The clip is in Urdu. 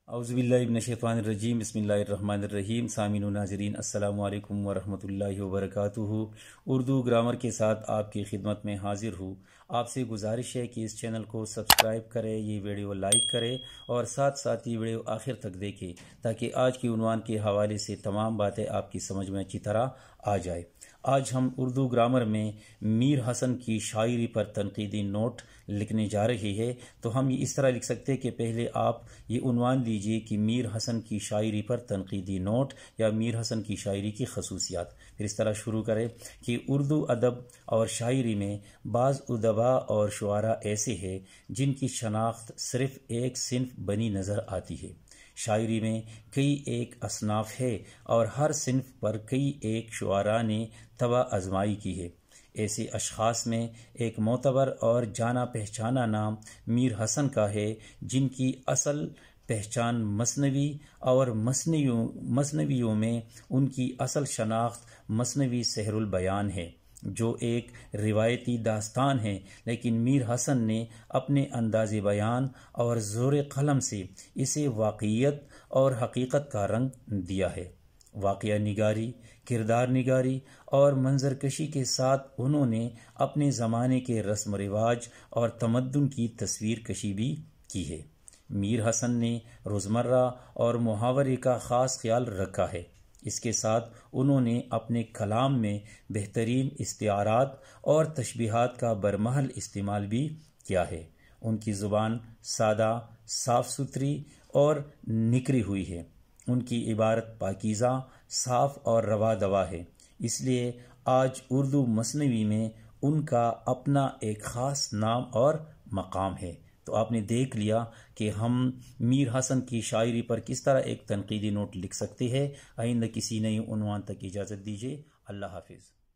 اعوذ باللہ من الشیطان الرجیم بسم اللہ الرحمن الرحیم سامعین و ناظرین السلام علیکم ورحمۃ اللہ وبرکاتہ۔ اردو گرامر کے ساتھ آپ کی خدمت میں حاضر ہوں۔ آپ سے گزارش ہے کہ اس چینل کو سبسکرائب کریں، یہ ویڈیو لائک کریں اور ساتھ ساتھ یہ ویڈیو آخر تک دیکھیں تاکہ آج کی عنوان کے حوالے سے تمام باتیں آپ کی سمجھ میں اچھی طرح آ جائے۔ آج ہم اردو گرامر میں میر حسن کی شاعری پر تنقیدی نوٹ لکھنے جا رہے ہیں۔ تو ہم اس طرح لکھ سکتے ہیں کہ پہلے آپ یہ عنوان دیجئے کہ میر حسن کی شاعری پر تنقیدی نوٹ یا میر حسن کی شاعری کی خصوصیات۔ پھر اس طرح شروع کریں کہ اردو ادب اور شاعری میں بعض ادبا اور شعراء ایسے ہیں جن کی شناخت صرف ایک صنف بنی نظر آتی ہے۔ شاعری میں کئی ایک اصناف ہے اور ہر صنف پر کئی ایک شعراء نے طبع آزمائی کی ہے۔ ایسے اشخاص میں ایک معتبر اور جانا پہچانا نام میر حسن کا ہے، جن کی اصل پہچان مثنوی اور مثنویوں میں ان کی اصل شناخت مثنوی سحر البیان ہے، جو ایک روایتی داستان ہے، لیکن میر حسن نے اپنے انداز بیان اور زور قلم سے اسے واقعیت اور حقیقت کا رنگ دیا ہے۔ واقعہ نگاری، کردار نگاری اور منظر کشی کے ساتھ انہوں نے اپنے زمانے کے رسم و رواج اور تمدن کی تصویر کشی بھی کی ہے۔ میر حسن نے روزمرہ اور محاورے کا خاص خیال رکھا ہے۔ اس کے ساتھ انہوں نے اپنے کلام میں بہترین استعارات اور تشبیہات کا برمحل استعمال بھی کیا ہے۔ ان کی زبان سادہ، صاف ستھری اور نکھری ہوئی ہے۔ ان کی عبارت پاکیزہ، صاف اور روا دوا ہے، اس لیے آج اردو مثنوی میں ان کا اپنا ایک خاص نام اور مقام ہے۔ تو آپ نے دیکھ لیا کہ ہم میر حسن کی شاعری پر کس طرح ایک تنقیدی نوٹ لکھ سکتے ہیں۔ آئندہ کسی نئی عنوان تک اجازت دیجیے۔ اللہ حافظ۔